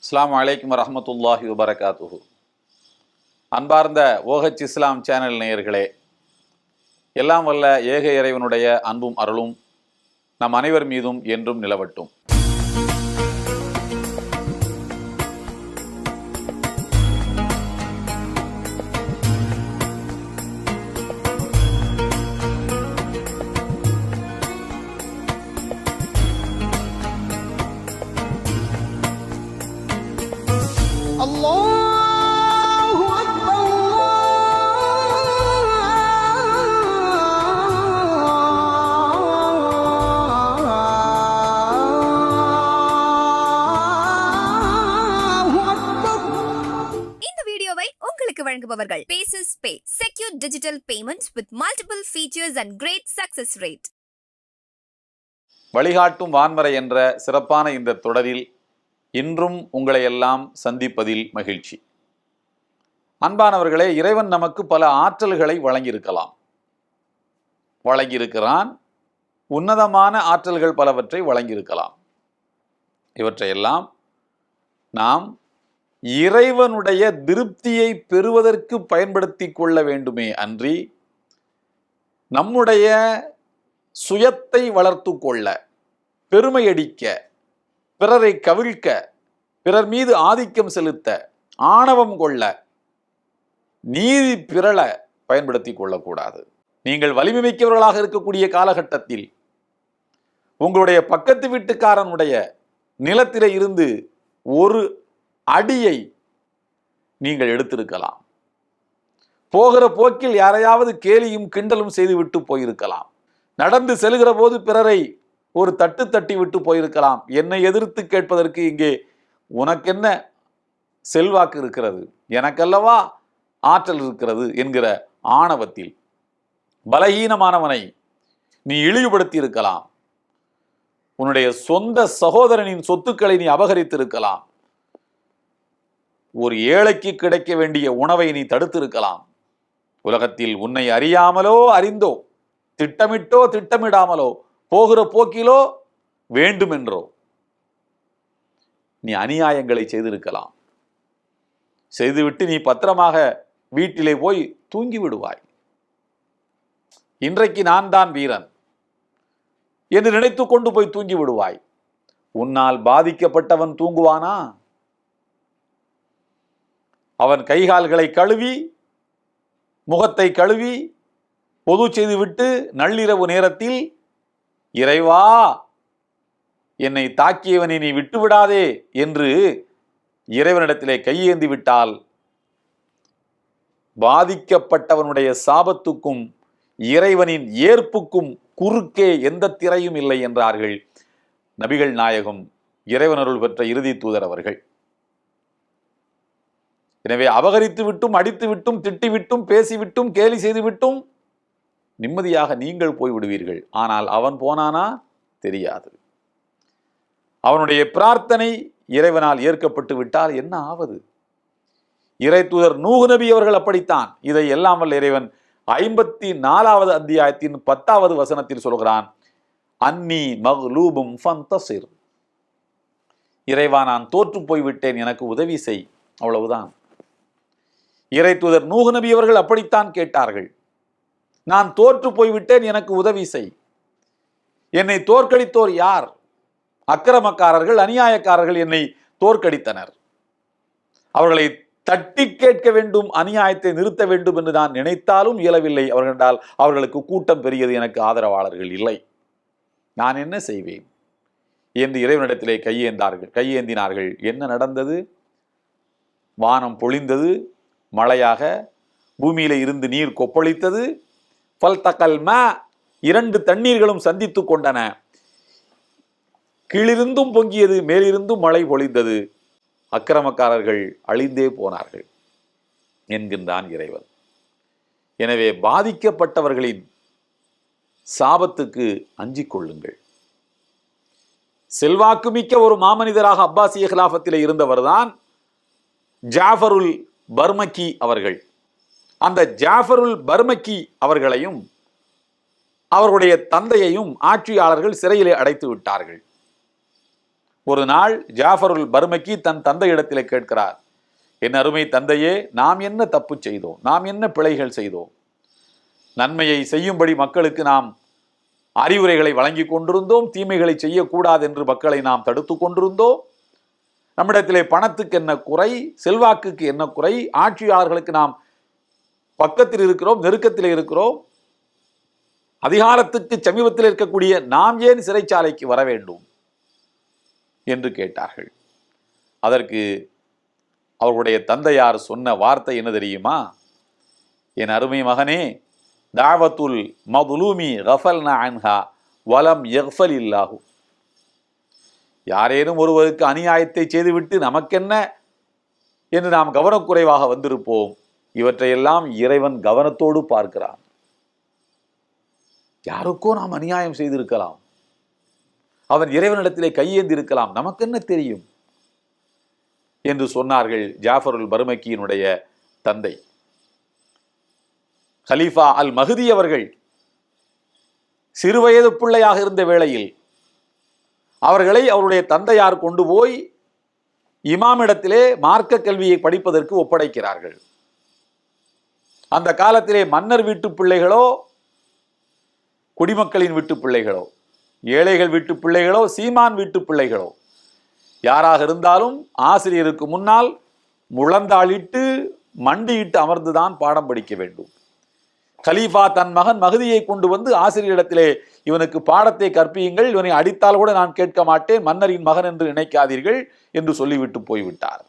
அஸ்ஸலாமு அலைக்கும் வரஹ்மத்துல்லாஹி வபரகாத்துஹு. அன்பார்ந்த OH இஸ்லாம் சேனல் நேயர்களே, எல்லாம் வல்ல ஏக இறைவனுடைய அன்பும் அருளும் நம் அனைவர் மீதும் என்றும் நிலவட்டும். வழங்குபவர்கள் Paces Pay, secure digital payments with multiple features and great success rate. வழிகாட்டும் வான்மறை என்ற சிறப்பான இந்த தொடரில் இன்றும் உங்களை எல்லாம் சந்திப்பதில் மகிழ்ச்சி. அன்பானவர்களே, இறைவன் நமக்கு பல ஆற்றல்களை வழங்கியிருக்கிறான். உன்னதமான ஆற்றல்கள் பலவற்றை வழங்கியிருக்கலாம். இவற்றையெல்லாம் நாம் இறைவனுடைய திருப்தியை பெறுவதற்கு பயன்படுத்தி கொள்ள வேண்டுமே அன்றி நம்முடைய சுயத்தை வளர்த்து கொள்ள, பெருமையடிக்க, பிறரை கவிழ்க்க, பிறர் மீது ஆதிக்கம் செலுத்த, ஆணவம் கொள்ள, நீதி பிறழ பயன்படுத்தி கொள்ளக்கூடாது. நீங்கள் வலிமை மிக்கவர்களாக இருக்கக்கூடிய காலகட்டத்தில் உங்களுடைய பக்கத்து வீட்டுக்காரனுடைய நிலத்திலே இருந்து ஒரு அடியை நீங்கள் எடுத்திருக்கலாம். போகிற போக்கில் யாரையாவது கேலியும் கிண்டலும் செய்துவிட்டு போயிருக்கலாம். நடந்து செல்கிற போது பிறரை ஒரு தட்டு தட்டி விட்டு போயிருக்கலாம். என்னை எதிர்த்து கேட்பதற்கு இங்கே உனக்கென்ன செல்வாக்கு இருக்கிறது, எனக்கல்லவா ஆற்றல் இருக்கிறது என்கிற ஆணவத்தில் பலகீனமானவனை நீ இழிவுபடுத்தி இருக்கலாம். உன்னுடைய சொந்த சகோதரனின் சொத்துக்களை நீ அபகரித்திருக்கலாம். ஒரு ஏழைக்கு கிடைக்க வேண்டிய உணவை நீ தடுத்திருக்கலாம். உலகத்தில் உன்னை அறியாமலோ அறிந்தோ, திட்டமிட்டோ திட்டமிடாமலோ, போகிற போக்கிலோ வேண்டுமென்றோ நீ அநியாயங்களை செய்திருக்கலாம். செய்துவிட்டு நீ பத்திரமாக வீட்டிலே போய் தூங்கி விடுவாய். இன்றைக்கு நான் தான் வீரன் என்று நினைத்து கொண்டு போய் தூங்கி விடுவாய். உன்னால் பாதிக்கப்பட்டவன் தூங்குவானா? அவன் கைகால்களை கழுவி, முகத்தை கழுவி, பொது செய்துவிட்டு நள்ளிரவு நேரத்தில், இறைவா என்னை தாக்கியவனை நீ விட்டுவிடாதே என்று இறைவனிடத்திலே கையேந்தி விட்டால் பாதிக்கப்பட்டவனுடைய சாபத்துக்கும் இறைவனின் ஏற்புக்கும் குறுக்கே எந்த திரையும் இல்லை என்றார்கள் நபிகள் நாயகம் இறைவனருள் பெற்ற இறுதி தூதர் அவர்கள். எனவே அபகரித்து விட்டும், அடித்து விட்டும், திட்டிவிட்டும், பேசிவிட்டும், கேலி செய்துவிட்டும் நிம்மதியாக நீங்கள் போய்விடுவீர்கள். ஆனால் அவன் போனானா தெரியாது. அவனுடைய பிரார்த்தனை இறைவனால் ஏற்கப்பட்டு விட்டால் என்ன ஆவது? இறை தூதர் நூஹ் நபி அவர்கள் அப்படித்தான். இதை எல்லாம் வல்ல இறைவன் 54வது அத்தியாயத்தின் 10வது வசனத்தில் சொல்கிறான், அன்னி மக்லூபும் ஃபந்தசிர். இறைவா, நான் தோற்று போய்விட்டேன், எனக்கு உதவி செய். அவ்வளவுதான். இறை தூதர் நூஹ் நபி அவர்கள் அப்படித்தான் கேட்டார்கள். நான் தோற்று போய்விட்டேன், எனக்கு உதவி செய். என்னை தோற்கடித்தோர் யார்? அக்கிரமக்காரர்கள், அநியாயக்காரர்கள் என்னை தோற்கடித்தனர். அவர்களை தட்டி கேட்க வேண்டும், அநியாயத்தை நிறுத்த வேண்டும் என்று நான் நினைத்தாலும் இயலவில்லை. அவர்களால் அவர்களுக்கு கூட்டம் பெரியது, எனக்கு ஆதரவாளர்கள் இல்லை. நான் என்ன செய்வேன் என்று இறைவனிடத்திலே கையேந்தினார்கள். என்ன நடந்தது? வானம் பொழிந்தது, மழையாக பூமியில இருந்து நீர் கொப்பளித்தது. ஃபல்தகல் மா, இரண்டு தண்ணீர்களும் சந்தித்து கொண்டன. கீழிருந்தும் பொங்கியது, மேலிருந்தும் மழை பொழிந்தது. அக்கிரமக்காரர்கள் அழிந்தே போனார்கள் என்கின்றான் இறைவன். எனவே பாதிக்கப்பட்டவர்களின் சாபத்துக்கு அஞ்சிக் கொள்ளுங்கள். செல்வாக்குமிக்க ஒரு மாமனிதராக அப்பாசிய கிலாஃபத்திலே இருந்தவர்தான் ஜாஃபருல் பர்மக்கி அவர்கள். அந்த ஜாஃபருல் பர்மக்கி அவர்களையும் அவர்களுடைய தந்தையையும் ஆட்சியாளர்கள் சிறையிலே அடைத்து விட்டார்கள். ஒரு நாள் ஜாஃபருல் பர்மக்கி தன் தந்தையிடத்திலே கேட்கிறார், என் அருமை தந்தையே, நாம் என்ன தப்பு செய்தோம், நாம் என்ன பிழைகள் செய்தோம்? நன்மையை செய்யும்படி மக்களுக்கு நாம் அறிவுரைகளை வழங்கி கொண்டிருந்தோம், தீமைகளை செய்யக்கூடாது என்று மக்களை நாம் தடுத்து கொண்டிருந்தோம். நம்மிடத்திலே பணத்துக்கு என்ன குறை, செல்வாக்குக்கு என்ன குறை, ஆட்சியாளர்களுக்கு நாம் பக்கத்தில் இருக்கிறோம், நெருக்கத்தில் இருக்கிறோம். அதிகாரத்துக்கு சமீபத்தில் இருக்கக்கூடிய நாம் ஏன் சிறைச்சாலைக்கு வர வேண்டும் என்று கேட்டார்கள். அதற்கு அவர்களுடைய தந்தையார் சொன்ன வார்த்தை என்ன தெரியுமா? என் அருமை மகனே, தாவத்துல் மதுலூமி கஃபல்னா அன்ஹா வலம் யஃபல் இல்லாஹு. யாரேனும் ஒருவருக்கு அநியாயத்தை செய்துவிட்டு நமக்கென்ன என்று நாம் கவனக்குறைவாக வந்திருப்போம். இவற்றையெல்லாம் இறைவன் கவனத்தோடு பார்க்கிறான். யாருக்கோ நாம் அநியாயம் செய்திருக்கலாம், அவன் இறைவனிடத்திலே கையேந்தி இருக்கலாம், நமக்கு என்ன தெரியும் என்று சொன்னார்கள் ஜாஃபருல் பர்மக்கியினுடைய தந்தை. கலீஃபா அல் மஹ்தி அவர்கள் சிறுவயது பிள்ளையாக இருந்த வேளையில் அவர்களை அவருடைய தந்தையார் கொண்டு போய் இமாமிடத்திலே மார்க்க கல்வியை படிப்பதற்கு ஒப்படைக்கிறார்கள். அந்த காலத்திலே மன்னர் வீட்டு பிள்ளைகளோ, குடிமக்களின் வீட்டு பிள்ளைகளோ, ஏழைகள் வீட்டு பிள்ளைகளோ, சீமான் வீட்டு பிள்ளைகளோ யாராக இருந்தாலும் ஆசிரியருக்கு முன்னால் முழந்தாளிட்டு மண்டியிட்டு அமர்ந்துதான் பாடம் படிக்க வேண்டும். கலீஃபா தன் மகன் மஹதியை கொண்டு வந்து ஆசிரியரிடத்திலே இவனுக்கு பாடத்தை கற்பியுங்கள், இவனை அடித்தால் கூட நான் கேட்க மாட்டேன், மன்னரின் மகன் என்று நினைக்காதீர்கள் என்று சொல்லிவிட்டு போய்விட்டார்.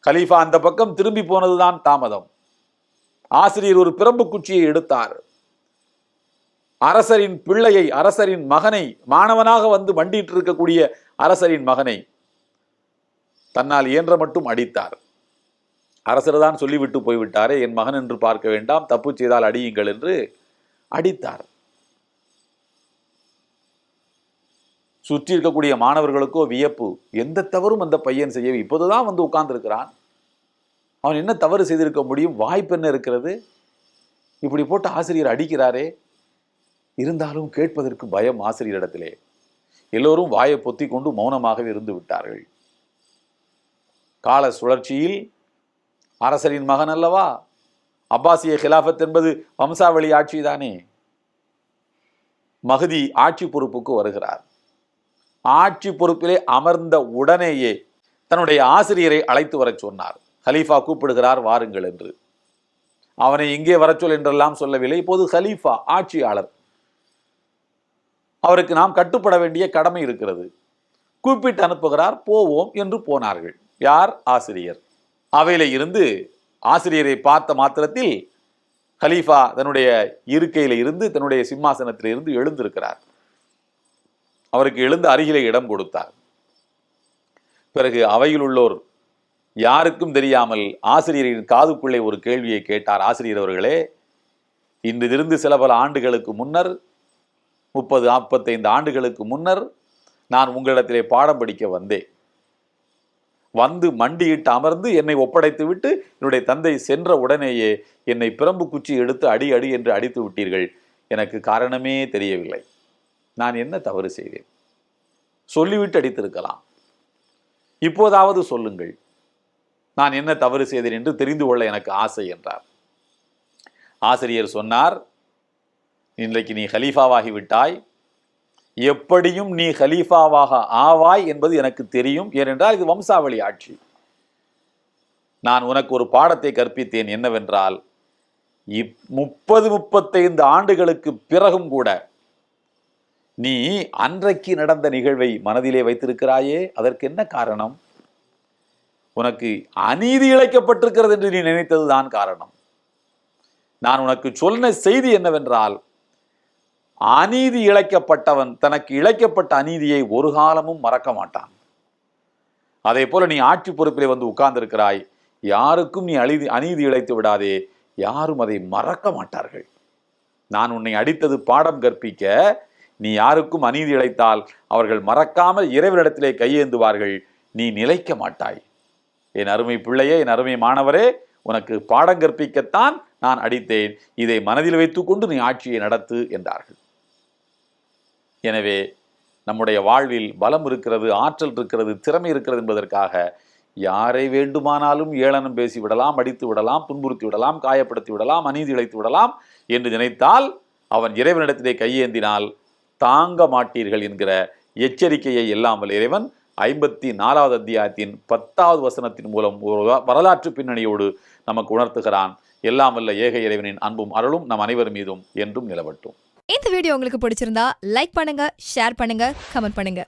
கலீஃபா அந்த பக்கம் திரும்பி போனதுதான் தாமதம். ஆசிரியர் ஒரு பிரம்பு குச்சியை எடுத்தார். அரசரின் பிள்ளையை, அரசரின் மகனை, மாணவனாக வந்து மண்டிட்டு இருக்கக்கூடிய அரசரின் மகனை தன்னால் இயன்ற மட்டும் அடித்தார். அரசர் தான் சொல்லிவிட்டு போய்விட்டாரே, என் மகன் என்று பார்க்க வேண்டாம், தப்பு செய்தால் அடியுங்கள் என்று அடித்தார். சுற்றி இருக்கக்கூடிய மாணவர்களுக்கோ வியப்பு, எந்த தவறும் அந்த பையன் செய்ய, இப்போதுதான் வந்து உட்கார்ந்து இருக்கிறான், அவன் என்ன தவறு செய்திருக்க முடியும், வாய்ப்பு என்ன இருக்கிறது, இப்படி போட்டு ஆசிரியர் அடிக்கிறாரே. இருந்தாலும் கேட்பதற்கு பயம் ஆசிரியரிடத்திலே. எல்லோரும் வாயை பொத்தி கொண்டு மௌனமாகவே இருந்து விட்டார்கள். கால சுழற்சியில் அரசரின் மகன் அல்லவா, அப்பாசிய கிலாஃபத் என்பது வம்சாவளி ஆட்சி தானே. மஹதி ஆட்சி பொறுப்புக்கு வருகிறார். ஆட்சி பொறுப்பிலே அமர்ந்த உடனேயே தன்னுடைய ஆசிரியரை அழைத்து வர சொன்னார். கலீஃபா கூப்பிடுகிறார், வாருங்கள் என்று. அவனை இங்கே வர சொல் என்றெல்லாம் சொல்லவில்லை. இப்போது கலீஃபா ஆட்சியாளர், அவருக்கு நாம் கட்டுப்பட வேண்டிய கடமை இருக்கிறது. கூப்பிட்டு அனுப்புகிறார். போவோம் என்று போனார்கள். யார்? ஆசிரியர். அவையில இருந்து ஆசிரியரை பார்த்த மாத்திரத்தில் கலீஃபா தன்னுடைய இருக்கையில இருந்து, தன்னுடைய சிம்மாசனத்தில் இருந்து எழுந்திருக்கிறார். அவருக்கு எழுந்து அருகிலே இடம் கொடுத்தார். பிறகு அவையில் உள்ளோர் யாருக்கும் தெரியாமல் ஆசிரியரின் காதுக்குள்ளே ஒரு கேள்வியை கேட்டார். ஆசிரியர் அவர்களே, இன்றிலிருந்து சில பல ஆண்டுகளுக்கு முன்னர், 30-45 ஆண்டுகளுக்கு முன்னர் நான் உங்களிடத்திலே பாடம் படிக்க வந்தேன். வந்து மண்டியிட்டு அமர்ந்து என்னை ஒப்படைத்து விட்டு என்னுடைய தந்தை சென்ற உடனேயே என்னை பிரம்பு குச்சி எடுத்து அடி அடி என்று அடித்து விட்டீர்கள். எனக்கு காரணமே தெரியவில்லை. நான் என்ன தவறு செய்தேன்? சொல்லிவிட்டு அடித்திருக்கலாம். இப்போதாவது சொல்லுங்கள், நான் என்ன தவறு செய்தேன் என்று தெரிந்து கொள்ள எனக்கு ஆசை என்றார். ஆசிரியர் சொன்னார், இன்றைக்கு நீ ஹலீஃபாவாகி விட்டாய், எப்படியும் நீ ஹலீஃபாவாக ஆவாய் என்பது எனக்கு தெரியும். ஏனென்றால் இது வம்சாவளி ஆட்சி. நான் உனக்கு ஒரு பாடத்தை கற்பித்தேன். என்னவென்றால், 30-35 ஆண்டுகளுக்கு பிறகும் கூட நீ அன்றைக்கு நடந்த நிகழ்வை மனதிலே வைத்திருக்கிறாயே, அதற்கு என்ன காரணம்? உனக்கு அநீதி இழைக்கப்பட்டிருக்கிறது என்று நீ நினைத்ததுதான் காரணம். நான் உனக்கு சொன்ன செய்தி என்னவென்றால், அநீதி இழைக்கப்பட்டவன் தனக்கு இழைக்கப்பட்ட அநீதியை ஒரு காலமும் மறக்க மாட்டான். அதே போல நீ ஆட்சி பொறுப்பிலே வந்து உட்கார்ந்திருக்கிறாய். யாருக்கும் நீ அநீதி இழைத்து விடாதே, யாரும் அதை மறக்க மாட்டார்கள். நான் உன்னை அடித்தது பாடம் கற்பிக்க. நீ யாருக்கும் அநீதி இழைத்தால் அவர்கள் மறக்காமல் இறைவனிடத்திலே கையேந்துவார்கள். நீ நிலைக்க மாட்டாய். என் அருமை பிள்ளையே, என் அருமை மாணவரே, உனக்கு பாடம் கற்பிக்கத்தான் நான் அடித்தேன். இதை மனதில் வைத்துக்கொண்டு நீ ஆட்சியை நடத்து என்றார்கள். எனவே நம்முடைய வாழ்வில் பலம் இருக்கிறது, ஆற்றல் இருக்கிறது, திறமை இருக்கிறது என்பதற்காக யாரை வேண்டுமானாலும் ஏளனம் பேசி விடலாம், அடித்து விடலாம், துன்புறுத்தி விடலாம், காயப்படுத்தி விடலாம், அநீதி இழைத்து விடலாம் என்று நினைத்தால் அவன் இறைவனிடத்திலே கையேந்தினால் தாங்க மாட்டீர்கள் என்கிற எச்சரிக்கையை எல்லாம் வல்ல இறைவன் 54வது அத்தியாயத்தின் 10வது வசனத்தின் மூலம் ஒரு வரலாற்று பின்னணியோடு நமக்கு உணர்த்துகிறான். எல்லாம் வல்ல ஏக இறைவனின் அன்பும் அருளும் நம் அனைவர் மீதும் என்றும் நிலவட்டும். இந்த வீடியோ உங்களுக்கு பிடிச்சிருந்தா லைக் பண்ணுங்க, ஷேர் பண்ணுங்க, கமெண்ட் பண்ணுங்க.